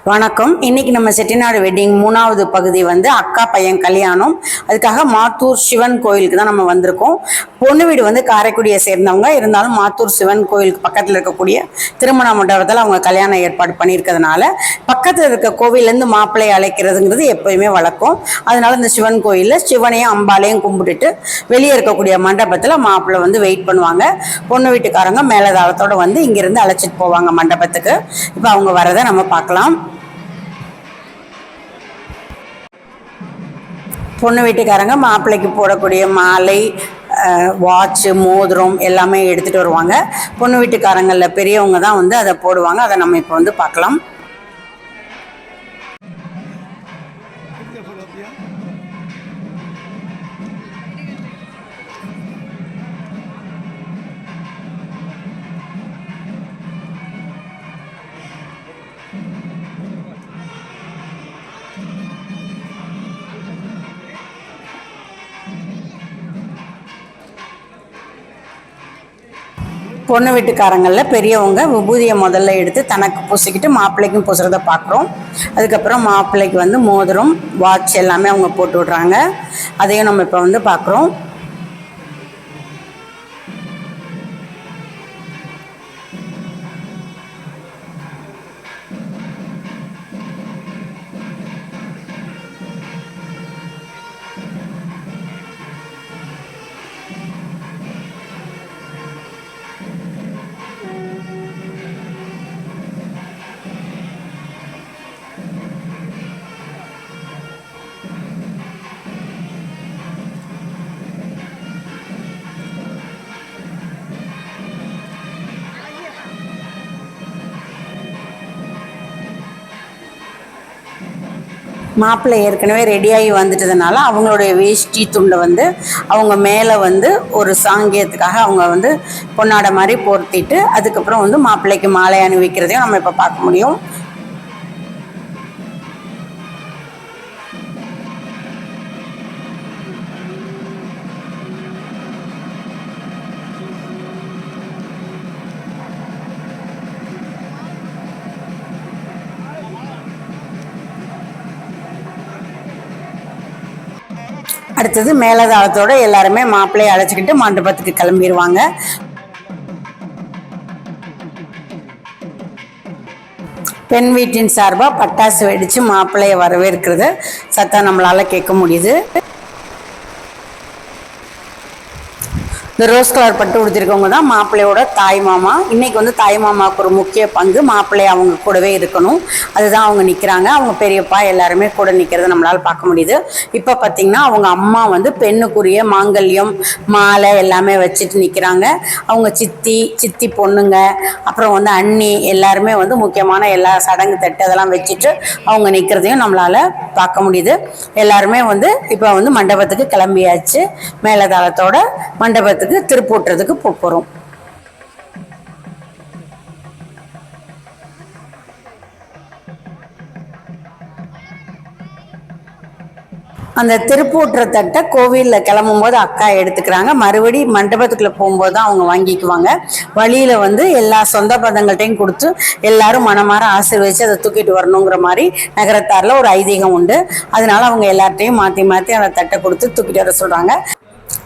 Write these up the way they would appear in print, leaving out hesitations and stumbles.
வணக்கம். இன்னைக்கு நம்ம செட்டிநாடு வெட்டிங் 3வது பகுதி வந்து அக்கா பையன் கல்யாணம். அதுக்காக மாத்தூர் சிவன் கோயிலுக்கு தான் நம்ம வந்திருக்கோம். பொண்ணு வீடு வந்து காரைக்குடியை சேர்ந்தவங்க, இருந்தாலும் மாத்தூர் சிவன் கோயிலுக்கு பக்கத்தில் இருக்கக்கூடிய திருமண மண்டபத்தில் அவங்க கல்யாணம் ஏற்பாடு பண்ணியிருக்கிறதுனால பக்கத்தில் இருக்க கோவிலேருந்து மாப்பிள்ளையை அழைக்கிறதுங்கிறது எப்பயுமே வழக்கம். அதனால இந்த சிவன் கோயிலில் சிவனையும் அம்பாலையும் கும்பிட்டுட்டு வெளியே இருக்கக்கூடிய மண்டபத்தில் மாப்பிள்ளை வந்து வெயிட் பண்ணுவாங்க. பொண்ணு வீட்டுக்காரங்க மேலதாளத்தோடு வந்து இங்கிருந்து அழைச்சிட்டு போவாங்க மண்டபத்துக்கு. இப்போ அவங்க வரதை நம்ம பார்க்கலாம். பொண்ணு வீட்டுக்காரங்க மாப்பிள்ளைக்கு போடக்கூடிய மாலை, வாட்சு, மோதிரம் எல்லாமே எடுத்துகிட்டு வருவாங்க. பொண்ணு வீட்டுக்காரங்களில் பெரியவங்க தான் வந்து அதை போடுவாங்க. அதை நம்ம இப்போ வந்து பார்க்கலாம். பொண்ணு வீட்டுக்காரங்களில் பெரியவங்க விபூதியை முதல்ல எடுத்து தனக்கு பூசிக்கிட்டு மாப்பிள்ளைக்கும் பூசுறதை பார்க்குறோம். அதுக்கப்புறம் மாப்பிள்ளைக்கு வந்து மோதிரம், வாட்ச் எல்லாமே அவங்க போட்டு விடுறாங்க. அதையும் நம்ம இப்போ வந்து பார்க்குறோம். மாப்பிள்ளை ஏற்கனவே ரெடியாகி வந்துட்டதுனால அவங்களுடைய வேஷ்டி துண்டை வந்து அவங்க மேலே வந்து ஒரு சாங்கியத்துக்காக அவங்க வந்து பொன்னாடை மாதிரி போர்த்திட்டு அதுக்கப்புறம் வந்து மாப்பிள்ளைக்கு மாலை அணிவிக்கிறதையும் நம்ம இப்போ பார்க்க முடியும். அடுத்தது மேலதாளத்தோட எல்லாருமே மாப்பிள்ளையை அழைச்சிக்கிட்டு மண்டபத்துக்கு கிளம்பிடுவாங்க. பெண் வீட்டின் சார்பாக பட்டாசு வெடித்து மாப்பிள்ளையை வரவேற்கிறத சத்தம் நம்மளால் கேட்க முடியுது. இந்த ரோஸ் கலர் பட்டு உடுத்திருக்கவங்க தான் மாப்பிள்ளையோட தாய் மாமா. இன்னைக்கு வந்து தாய் மாமாவுக்கு ஒரு முக்கிய பங்கு மாப்பிள்ளை அவங்க கூடவே இருக்கணும். அதுதான் அவங்க நிற்கிறாங்க. அவங்க பெரியப்பா எல்லாருமே கூட நிற்கிறத நம்மளால் பார்க்க முடியுது. இப்போ பார்த்தீங்கன்னா அவங்க அம்மா வந்து பெண்ணுக்குரிய மாங்கல்யம், மாலை எல்லாமே வச்சுட்டு நிற்கிறாங்க. அவங்க சித்தி பொண்ணுங்க, அப்புறம் வந்து அண்ணி எல்லாருமே வந்து முக்கியமான எல்லா சடங்கு தட்டு அதெல்லாம் வச்சுட்டு அவங்க நிற்கிறதையும் நம்மளால் பார்க்க முடியுது. எல்லாருமே வந்து இப்போ வந்து மண்டபத்துக்கு கிளம்பியாச்சு. மேலதாளத்தோட மண்டபத்துக்கு திருப்பூட்டுறதுக்கு போகிறோம். அந்த திருப்பூட்டுற தட்டை கோவிலில் கிளம்பும் போது அக்கா எடுத்துக்கிறாங்க. மறுபடி மண்டபத்துக்குள்ளே போகும்போது தான் அவங்க வாங்கிக்குவாங்க. வழியில் வந்து எல்லா சொந்த பந்தங்கள்ட்டையும் கொடுத்து எல்லாரும் மனமாற ஆசீர்வதிச்சு அதை தூக்கிட்டு வரணுங்கிற மாதிரி நகரத்தாரில் ஒரு ஐதீகம் உண்டு. அதனால அவங்க எல்லார்ட்டையும் மாற்றி மாற்றி அந்த தட்டை கொடுத்து தூக்கிட்டு வர சொல்கிறாங்க.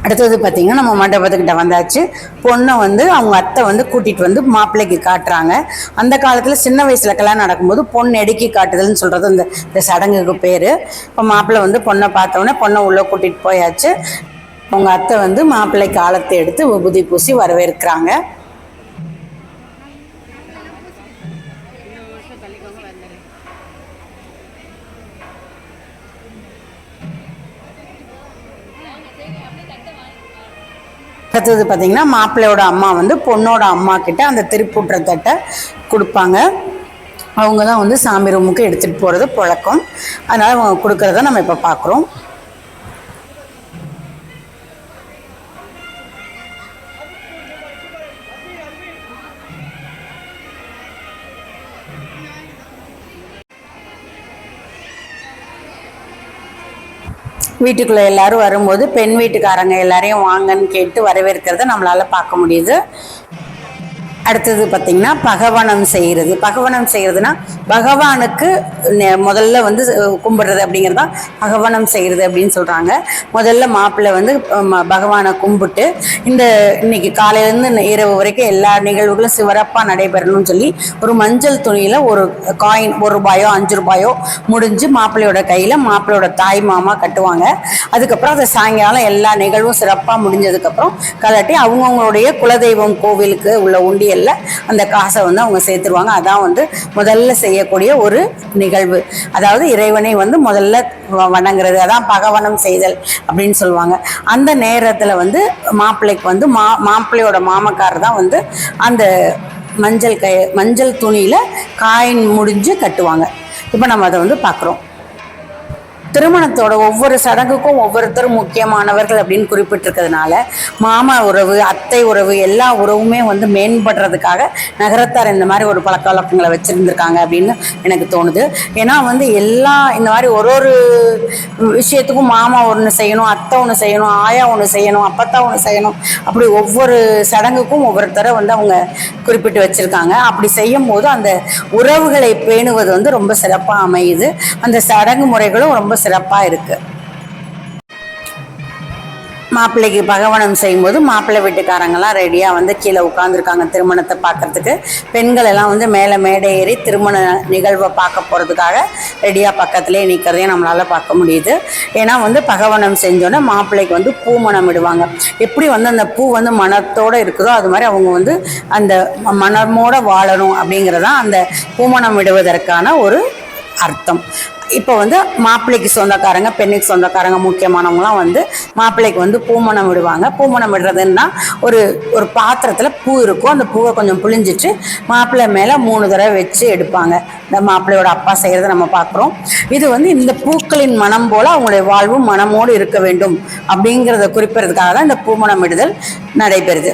அடுத்தது பார்த்திங்கன்னா நம்ம மண்டபத்துக்கிட்ட வந்தாச்சு. பொண்ணை வந்து அவங்க அத்தை வந்து கூட்டிகிட்டு வந்து மாப்பிள்ளைக்கு காட்டுறாங்க. அந்த காலத்தில் சின்ன வயசில் கல்யாணம் நடக்கும்போது பொண்ணு எடுக்கி காட்டுதல்னு சொல்கிறது இந்த சடங்குக்கு பேர். இப்போ மாப்பிள்ளை வந்து பொண்ணை பார்த்தோன்னே பொண்ணை உள்ளே கூட்டிகிட்டு போயாச்சு. அவங்க அத்தை வந்து மாப்பிள்ளைக்கு ஆழத்தை எடுத்து விபூதி பூசி வரவேற்கிறாங்க. அடுத்தது பார்த்திங்கன்னா மாப்பிள்ளையோட அம்மா வந்து பொண்ணோட அம்மா கிட்ட அந்த திருப்பூட்டுற தட்டை கொடுப்பாங்க. அவங்க தான் வந்து சாமி ரூமுக்கு எடுத்துகிட்டு போகிறது பழக்கம். அதனால் அவங்க கொடுக்குறத நம்ம இப்போ பார்க்குறோம். வீட்டுக்குள்ளே எல்லாரும் வரும்போது பெண் வீட்டுக்காரங்க எல்லாரையும் வாங்கன்னு கேட்டு வரவேற்கிறத நம்மளால் பார்க்க முடியுது. அடுத்தது பார்த்திங்கன்னா பகவனம் செய்கிறது. பகவனம் செய்கிறதுனா பகவானுக்கு முதல்ல வந்து கும்பிடுறது அப்படிங்கிறது தான் பகவனம் செய்கிறது அப்படின்னு சொல்கிறாங்க. முதல்ல மாப்பிள்ளை வந்து பகவானை கும்பிட்டு இன்னைக்கு காலையிலேருந்து இரவு வரைக்கும் எல்லா நிகழ்வுகளும் சிறப்பாக நடைபெறணும்னு சொல்லி ஒரு மஞ்சள் துணியில் ஒரு காயின் ₹1 ₹5 முடிஞ்சு மாப்பிள்ளையோட கையில் மாப்பிள்ளையோட தாய் மாமா கட்டுவாங்க. அதுக்கப்புறம் அதை சாயங்காலம் எல்லா நிகழ்வும் சிறப்பாக முடிஞ்சதுக்கப்புறம் கலட்டி அவங்கவுங்களுடைய குலதெய்வம் கோவிலுக்கு உள்ள உண்டியல்ல அந்த காசை வந்து அவங்க சேர்த்துருவாங்க. அதான் வந்து முதல்ல செய்யக்கூடிய ஒரு நிகழ்வு. அதாவது இறைவனை வந்து முதல்ல வணங்குறது, அதான் பகவனம் செய்தல் அப்படின்னு சொல்லுவாங்க. அந்த நேரத்தில் வந்து மாப்பிள்ளைக்கு வந்து மாப்பிள்ளையோட மாமக்காரர் தான் வந்து அந்த மஞ்சள் துணியில் காயின் முடிஞ்சு கட்டுவாங்க. இப்போ நம்ம அதை வந்து பார்க்குறோம். திருமணத்தோட ஒவ்வொரு சடங்குக்கும் ஒவ்வொருத்தரும் முக்கியமானவர்கள் அப்படின்னு குறிப்பிட்டிருக்கிறதுனால மாமா உறவு, அத்தை உறவு, எல்லா உறவுமே வந்து மேம்படுறதுக்காக நகரத்தார் இந்த மாதிரி ஒரு பழக்க வழக்கங்களை வச்சுருந்துருக்காங்க அப்படின்னு எனக்கு தோணுது. ஏன்னா வந்து இந்த மாதிரி ஒரு விஷயத்துக்கும் மாமா ஒன்று செய்யணும், அத்தை ஒன்று செய்யணும், ஆயா ஒன்று செய்யணும், அப்பத்தா ஒன்று செய்யணும், அப்படி ஒவ்வொரு சடங்குக்கும் ஒவ்வொருத்தரை வந்து அவங்க குறிப்பிட்டு வச்சுருக்காங்க. அப்படி செய்யும் போது அந்த உறவுகளை பேணுவது வந்து ரொம்ப சிறப்பாக அமையுது. அந்த சடங்கு முறைகளும் ரொம்ப சிறப்பாக இருக்கு. மாப்பிள்ளைக்கு பகவனம் செய்யும்போது மாப்பிள்ளை வீட்டுக்காரங்கெல்லாம் ரெடியாக வந்து கீழே உட்காந்துருக்காங்க திருமணத்தை பார்க்கறதுக்கு. பெண்கள் எல்லாம் வந்து மேலே மேடை ஏறி திருமண நிகழ்வை பார்க்க போகிறதுக்காக ரெடியாக பக்கத்துலேயே நிற்கிறதையும் நம்மளால் பார்க்க முடியுது. ஏன்னா வந்து பகவனம் செஞ்சோன்னே மாப்பிள்ளைக்கு வந்து பூ மணம் இடுவாங்க. எப்படி வந்து அந்த பூ வந்து மனத்தோடு இருக்குதோ அது மாதிரி அவங்க வந்து அந்த மனமோடு வாழணும் அப்படிங்கிறதான் அந்த பூமணம் இடுவதற்கான ஒரு அர்த்தம். இப்போ வந்து மாப்பிள்ளைக்கு சொந்தக்காரங்க, பெண்ணுக்கு சொந்தக்காரங்க, முக்கியமானவங்களாம் வந்து மாப்பிள்ளைக்கு வந்து பூமணம் விடுவாங்க. பூமணம் விடுறதுன்னா ஒரு பாத்திரத்தில் பூ இருக்கும். அந்த பூவை கொஞ்சம் புழிஞ்சிட்டு மாப்பிள்ளை மேலே 3 தடவை வச்சு எடுப்பாங்க. இந்த மாப்பிள்ளையோட அப்பா செய்கிறத நம்ம பார்க்குறோம். இது வந்து இந்த பூக்களின் மனம் போல் அவங்களுடைய வாழ்வும் மனமோடு இருக்க வேண்டும் அப்படிங்கிறத குறிப்பிடுறதுக்காக தான் இந்த பூமணம் விடுதல் நடைபெறுது.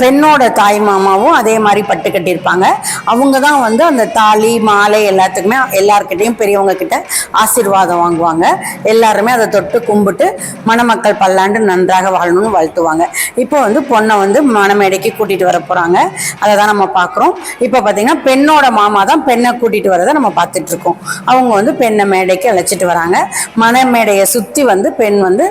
பெண்ணோட தாய் மாமாவும் அதே மாதிரி பட்டு கட்டியிருப்பாங்க. அவங்க தான் வந்து அந்த தாலி மாலை எல்லாத்துக்குமே எல்லார்கிட்டையும் பெரியவங்க கிட்ட ஆசீர்வாதம் வாங்குவாங்க. எல்லாருமே அதை தொட்டு கும்பிட்டு மணமக்கள் பல்லாண்டு நன்றாக வாழணும்னு வாழ்த்துவாங்க. இப்போ வந்து பொண்ணை வந்து மணமேடைக்கு கூட்டிகிட்டு வர போகிறாங்க. அதை தான் நம்ம பார்க்குறோம். இப்போ பார்த்தீங்கன்னா பெண்ணோட மாமா தான் பெண்ணை கூட்டிகிட்டு வரதை நம்ம பார்த்துட்ருக்கோம். அவங்க வந்து பெண்ணை மேடைக்கு அழைச்சிட்டு வராங்க. மணமேடையை சுற்றி வந்து பெண் வந்து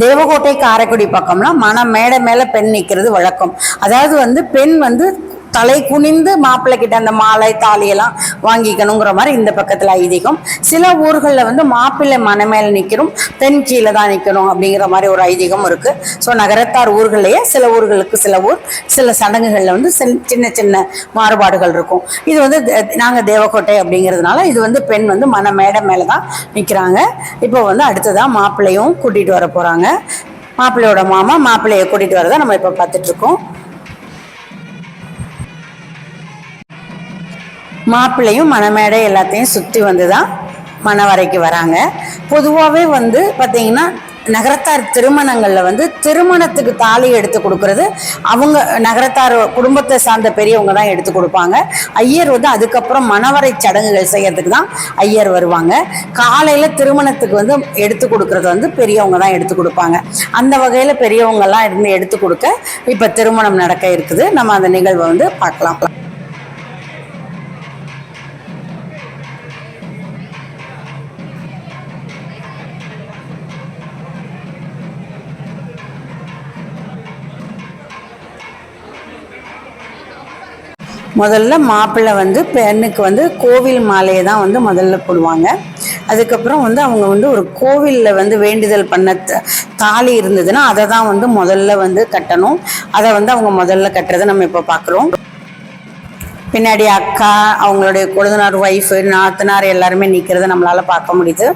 தேவகோட்டை காரைக்குடி பக்கம்லாம் மேடை மேலே பெண் நிற்கிறது வழக்கம். அதாவது வந்து பெண் வந்து தலை குனிந்து மாப்பிள்ளை கிட்ட அந்த மாலை தாலியெல்லாம் வாங்கிக்கணுங்கிற மாதிரி இந்த பக்கத்தில் ஐதீகம். சில ஊர்களில் வந்து மாப்பிள்ளை மனமேல நிற்கணும், பெண் கீழே தான் நிற்கணும் அப்படிங்கிற மாதிரி ஒரு ஐதீகம் இருக்குது. ஸோ நகரத்தார் ஊர்களையே சில ஊர்களுக்கு சில சடங்குகளில் வந்து சின்ன சின்ன மாறுபாடுகள் இருக்கும். இது வந்து நாங்கள் தேவக்கோட்டை அப்படிங்கிறதுனால இது வந்து பெண் வந்து மேடை மேலே தான் நிற்கிறாங்க. இப்போ வந்து அடுத்ததான் மாப்பிள்ளையும் கூட்டிகிட்டு வர போகிறாங்க. மாப்பிள்ளையோட மாமா மாப்பிள்ளையை கூட்டிகிட்டு வரதை நம்ம இப்போ பார்த்துட்ருக்கோம். மாப்பிள்ளையும் மணமேடை எல்லாத்தையும் சுற்றி வந்து தான் மணவரைக்கு வராங்க. பொதுவாகவே வந்து பார்த்திங்கன்னா நகரத்தார் திருமணங்களில் வந்து திருமணத்துக்கு தாலி எடுத்து கொடுக்கறது அவங்க நகரத்தார் குடும்பத்தை சார்ந்த பெரியவங்க தான் எடுத்து கொடுப்பாங்க. ஐயர் வந்து அதுக்கப்புறம் மணவரை சடங்குகள் செய்யறதுக்கு தான் ஐயர் வருவாங்க. காலையில் திருமணத்துக்கு வந்து எடுத்து கொடுக்கறது வந்து பெரியவங்க தான் எடுத்து கொடுப்பாங்க. அந்த வகையில் பெரியவங்கெல்லாம் இருந்து எடுத்து கொடுக்க இப்போ திருமணம் நடக்க இருக்குது. நம்ம அந்த நிகழ்வை வந்து பார்க்கலாம். முதல்ல மாப்பிள்ளை வந்து பெண்ணுக்கு வந்து கோவில் மாலையை தான் வந்து முதல்ல போடுவாங்க. அதுக்கப்புறம் வந்து அவங்க வந்து ஒரு கோவிலில் வந்து வேண்டுதல் பண்ண தாலி இருந்ததுன்னா அதை தான் வந்து முதல்ல வந்து கட்டணும். அதை வந்து அவங்க முதல்ல கட்டுறதை நம்ம இப்போ பார்க்குறோம். பின்னாடி அக்கா, அவங்களுடைய கொழுந்தனார், ஒய்ஃபு, நாத்தனார் எல்லாருமே நிற்கிறத நம்மளால் பார்க்க முடியுது.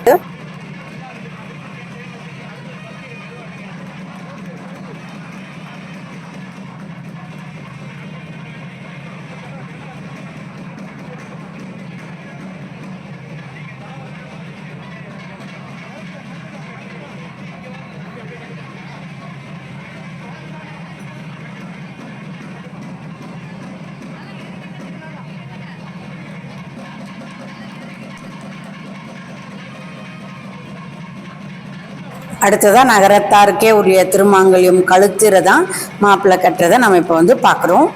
அடுத்ததான் நகரத்தாருக்கே உரிய திருமாங்கல்யம் கழுத்துற தான் மாப்பிள்ளை கட்டுறதை நம்ம இப்போ வந்து பார்க்குறோம்.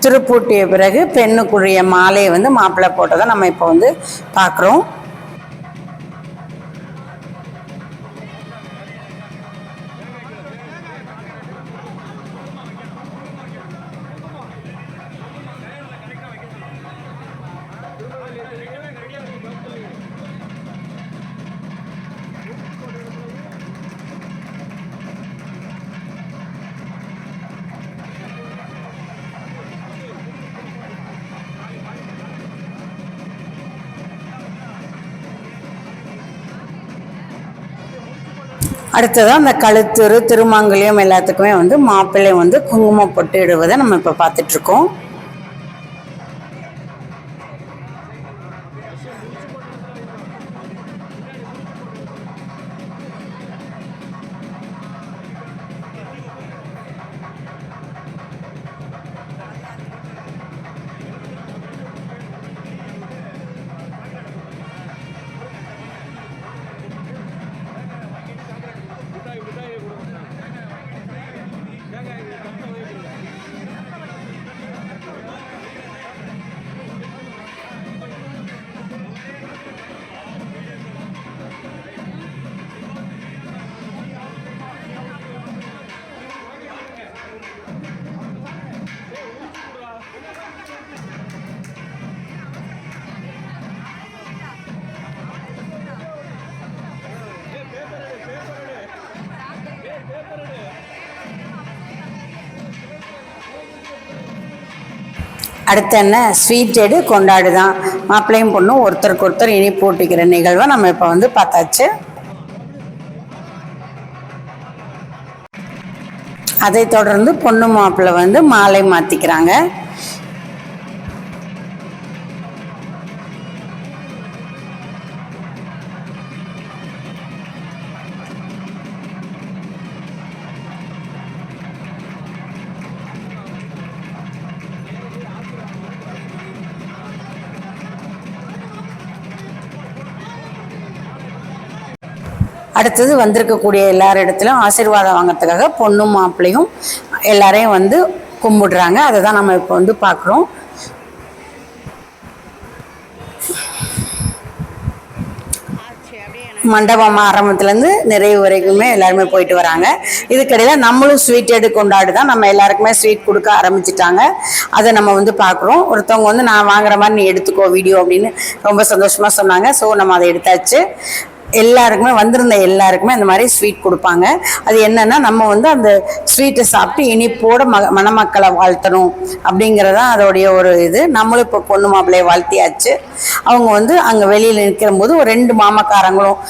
திருப்பூட்டிய பிறகு பெண்ணுக்குரிய மாலையை வந்து மாப்பிள்ளை போட்டதை நம்ம இப்போ வந்து பார்க்குறோம். அடுத்ததான் அந்த கழுத்துரு திருமாங்கல்யம் எல்லாத்துக்குமே வந்து மாப்பிள்ளை வந்து குங்குமம் பொட்டு இடுவதை நம்ம இப்போ பார்த்துட்ருக்கோம். அடுத்து என்ன ஸ்வீட் எடு கொண்டாடு தான். மாப்பிள்ளையும் பொண்ணும் ஒருத்தருக்கு ஒருத்தர் இனிப்பு ஊட்டிக்கிற நிகழ்வை நம்ம இப்போ வந்து பார்த்தாச்சு. அதை தொடர்ந்து பொண்ணு மாப்பிள்ளை வந்து மாலை மாற்றிக்கிறாங்க. அடுத்தது வந்திருக்கக்கூடிய எல்லாரிடத்துலையும் ஆசீர்வாதம் வாங்கிறதுக்காக பொண்ணும் மாப்பிள்ளையும் எல்லாரையும் வந்து கும்பிடுறாங்க. அதை தான் நம்ம இப்போ வந்து பார்க்குறோம். மண்டபம் ஆரம்பத்துலேருந்து நிறைவு வரைக்குமே எல்லாருமே போயிட்டு வராங்க. இதுக்கடையில் நம்மளும் ஸ்வீட் எடு கொண்டாடு தான். நம்ம எல்லாருக்குமே ஸ்வீட் கொடுக்க ஆரம்பிச்சிட்டாங்க. அதை நம்ம வந்து பார்க்குறோம். ஒருத்தவங்க வந்து நான் வாங்குற மாதிரி நீ எடுத்துக்கோ வீடியோ அப்படின்னு ரொம்ப சந்தோஷமாக சொன்னாங்க. ஸோ நம்ம அதை எடுத்தாச்சு. எல்லாருக்குமே வந்திருந்த எல்லாருக்குமே அந்த மாதிரி ஸ்வீட் கொடுப்பாங்க. அது என்னன்னா நம்ம வந்து அந்த ஸ்வீட்டை சாப்பிட்டு இனிப்போட மணமக்களை வாழ்த்தணும் அப்படிங்கிறதான் அதோடைய ஒரு இது. நம்மளும் இப்போ பொண்ணு மாப்பிள்ளையை வாழ்த்தியாச்சு. அவங்க வந்து அங்கே வெளியில் நிற்கிற போது ஒரு 2 மாமக்காரங்களும்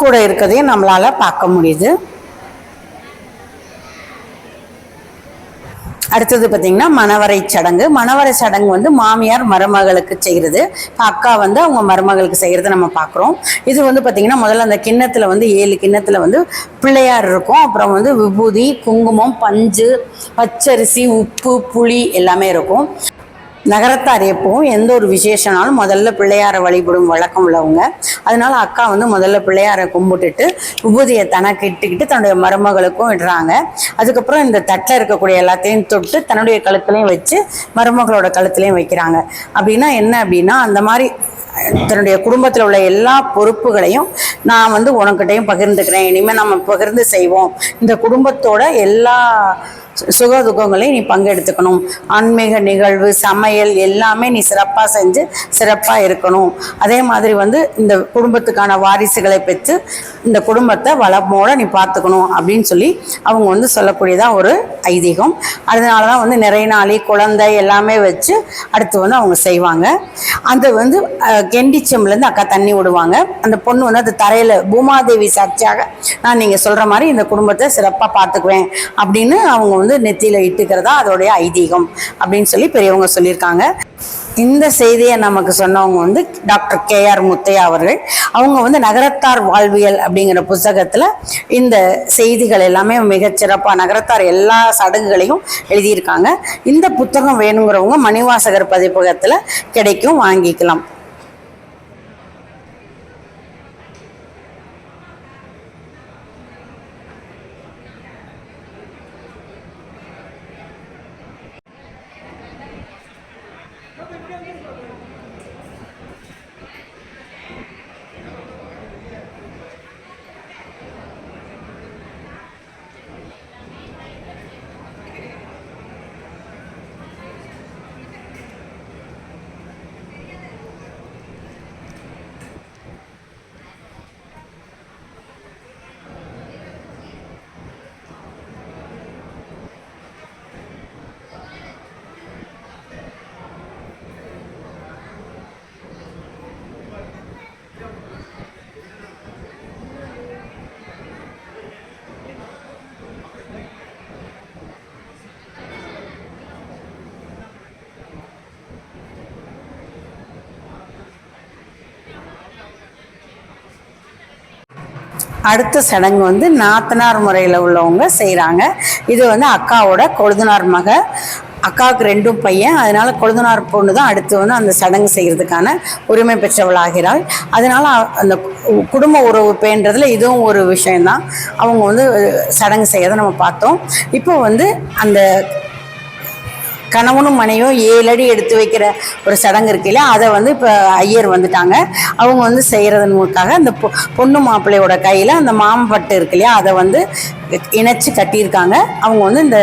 கூட இருக்கிறதையும் நம்மளால பார்க்க முடியுது. அடுத்தது பார்த்திங்கன்னா மணவரை சடங்கு. மணவரை சடங்கு வந்து மாமியார் மருமகளுக்கு செய்கிறது. அக்கா வந்து அவங்க மருமகளுக்கு செய்கிறத நம்ம பார்க்குறோம். இது வந்து பார்த்திங்கன்னா முதல்ல அந்த கிண்ணத்தில் வந்து 7 கிண்ணத்தில் வந்து பிள்ளையார் இருக்கும். அப்புறம் வந்து விபூதி, குங்குமம், பஞ்சு, பச்சரிசி, உப்பு, புளி எல்லாமே இருக்கும். நகரத்தார் எப்பவும் எந்த ஒரு விசேஷனாலும் முதல்ல பிள்ளையாரை வழிபடும் வழக்கம் உள்ளவங்க. அதனால அக்கா வந்து முதல்ல பிள்ளையாரை கும்பிட்டுட்டு விபூதியை தனக்கு இட்டுக்கிட்டு தன்னுடைய மருமகளுக்கும் இடுறாங்க. அதுக்கப்புறம் இந்த தட்டில் இருக்கக்கூடிய எல்லாத்தையும் தொட்டு தன்னுடைய கழுத்துலையும் வச்சு மருமகளோட கழுத்துலையும் வைக்கிறாங்க. அப்படின்னா என்ன அப்படின்னா, அந்த மாதிரி தன்னுடைய குடும்பத்தில் உள்ள எல்லா பொறுப்புகளையும் நான் வந்து உனக்கிட்டையும் பகிர்ந்துக்கிறேன், இனிமேல் நம்ம பகிர்ந்து செய்வோம், இந்த குடும்பத்தோட எல்லா சுக துக்கங்களையும் நீ பங்கெடுத்துக்கணும், ஆன்மீக நிகழ்வு சமையல் எல்லாமே நீ சிறப்பாக செஞ்சு சிறப்பாக இருக்கணும், அதே மாதிரி வந்து இந்த குடும்பத்துக்கான வாரிசுகளை பெற்று இந்த குடும்பத்தை வளமோட நீ பார்த்துக்கணும் அப்படின்னு சொல்லி அவங்க வந்து சொல்லக்கூடியதாக ஒரு ஐதீகம். அதனால தான் வந்து நிறைய நாளி குழந்தை எல்லாமே வச்சு அடுத்து வந்து அவங்க செய்வாங்க. அது வந்து கெண்டிச்சம்லேருந்து அக்கா தண்ணி விடுவாங்க. அந்த பொண்ணு வந்து அது தரையில் பூமாதேவி சாட்சியாக நான் நீங்கள் சொல்கிற மாதிரி இந்த குடும்பத்தை சிறப்பாக பார்த்துக்குவேன் அப்படின்னு அவங்க வந்து நெத்தியில் இட்டுக்கிறதா அதோடைய ஐதீகம் அப்படின்னு சொல்லி பெரியவங்க சொல்லியிருக்காங்க. இந்த செய்தியை நமக்கு சொன்னவங்க வந்து டாக்டர் KR முத்தையா அவர்கள். அவங்க வந்து நகரத்தார் வாழ்வியல் அப்படிங்கிற புத்தகத்தில் இந்த செய்திகள் எல்லாமே மிகச்சிறப்பாக நகரத்தார் எல்லா சடங்குகளையும் எழுதியிருக்காங்க. இந்த புத்தகம் வேணுங்கிறவங்க மணிவாசகர் பதிப்பகத்தில் கிடைக்கும், வாங்கிக்கலாம். அடுத்த சடங்கு வந்து நாத்தனார் முறையில் உள்ளவங்க செய்கிறாங்க. இது வந்து அக்காவோட கொழுந்தனார் மக. அக்காவுக்கு 2 பையன், அதனால கொழுந்தனார் பொண்ணு தான் அடுத்து வந்து அந்த சடங்கு செய்கிறதுக்கான உரிமை பெற்றவளாகிறாள். அதனால அந்த குடும்ப உறவு பேன்றதுல இதுவும் ஒரு விஷயந்தான். அவங்க வந்து சடங்கு செய்யறதை நம்ம பார்த்தோம். இப்போ வந்து அந்த கணவனும் மனைவியும் 7 அடி எடுத்து வைக்கிற ஒரு சடங்கு இருக்கு இல்லையா, அதை வந்து இப்போ ஐயர் வந்துட்டாங்க. அவங்க வந்து செய்கிறதுக்காக அந்த பொண்ணு மாப்பிள்ளையோட கையில் அந்த மாம்பட்டு இருக்கு இல்லையா, அதை வந்து இணைச்சி கட்டியிருக்காங்க. அவங்க வந்து இந்த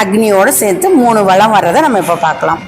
அக்னியோடு சேர்த்து 3 வளம் வர்றதை நம்ம இப்போ பார்க்கலாம்.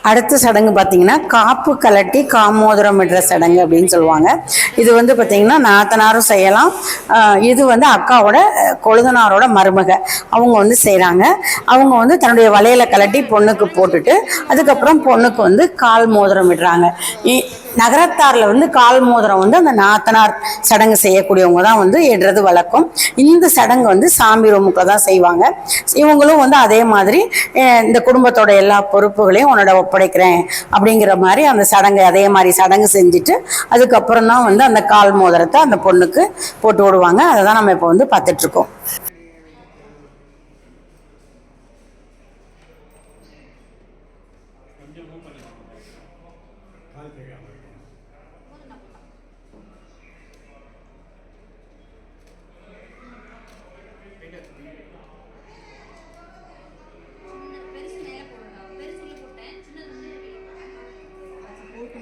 அடுத்த சடங்கு பார்த்தீங்கன்னா காப்பு கலட்டி காமோதிரம் இடுற சடங்கு அப்படின்னு சொல்லுவாங்க. இது வந்து பார்த்தீங்கன்னா நாத்தனாரும் செய்யலாம். இது வந்து அக்காவோட கொழுந்தனாரோட மருமக அவங்க வந்து செய்கிறாங்க. அவங்க வந்து தன்னுடைய வளையலை கலட்டி பொண்ணுக்கு போட்டுட்டு அதுக்கப்புறம் பொண்ணுக்கு வந்து கால் மோதிரம் இடுறாங்க. நகரத்தாரில் வந்து கால் மோதிரம் வந்து அந்த நாத்தனார் சடங்கு செய்யக்கூடியவங்க தான் வந்து இடுறது வழக்கம். இந்த சடங்கு வந்து சாமி ரூமுக்குள்ள தான் செய்வாங்க. இவங்களும் வந்து அதே மாதிரி இந்த குடும்பத்தோட எல்லா பொறுப்புகளையும் உன்னோட ஒப்படைக்கிறேன் அப்படிங்கிற மாதிரி அந்த சடங்கு அதே மாதிரி சடங்கு செஞ்சுட்டு அதுக்கப்புறம் தான் வந்து அந்த கால் மோதிரத்தை அந்த பொண்ணுக்கு போட்டு விடுவாங்க. அதை தான் நம்ம இப்போ வந்து பார்த்துட்ருக்கோம்.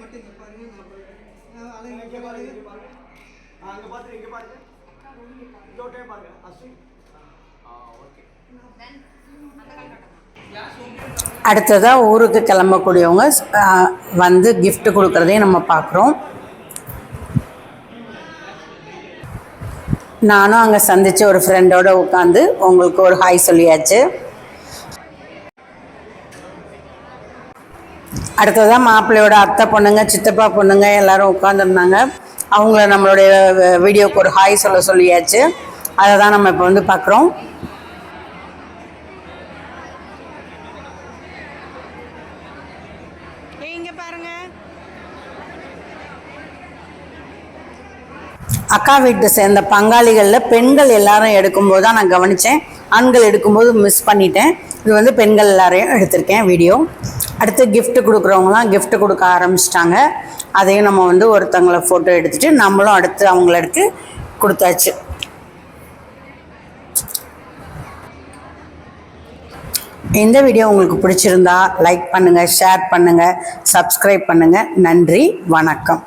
மட்டும் இங்கே பாருங்க, நான் அங்கே பாருங்க, அங்கே பாருங்க, அங்கே பார்த்துட்டு இங்கே பாருங்க. அடுத்ததாக ஊருக்கு கிளம்பக்கூடியவங்க வந்து gift கொடுக்குறதையும் நம்ம பார்க்குறோம். நானும் அங்கே சந்தித்து ஒரு ஃப்ரெண்டோடு உட்காந்து உங்களுக்கு ஒரு ஹாய் சொல்லியாச்சு. அடுத்ததாக மாப்பிள்ளையோட அத்தை பொண்ணுங்க சித்தப்பா பொண்ணுங்க எல்லோரும் உட்காந்துருந்தாங்க. அவங்கள நம்மளுடைய வீடியோக்கு ஒரு ஹாய் சொல்லியாச்சு. அதை தான் நம்ம இப்போ வந்து பார்க்குறோம். அக்கா வீட்டை சேர்ந்த பங்காளிகளில் பெண்கள் எல்லாரும் எடுக்கும்போது தான் நான் கவனித்தேன். ஆண்கள் எடுக்கும்போது மிஸ் பண்ணிட்டேன். இது வந்து பெண்கள் எல்லாரையும் எடுத்திருக்கேன் வீடியோ. அடுத்து gift கொடுக்குறவங்களாம் gift கொடுக்க ஆரம்பிச்சிட்டாங்க. அதையும் நம்ம வந்து ஒருத்தவங்களை ஃபோட்டோ எடுத்துகிட்டு நம்மளும் அடுத்து அவங்கள எடுத்து கொடுத்தாச்சு. இந்த வீடியோ உங்களுக்கு பிடிச்சிருந்தா லைக் பண்ணுங்கள், ஷேர் பண்ணுங்கள், சப்ஸ்கிரைப் பண்ணுங்கள். நன்றி, வணக்கம்.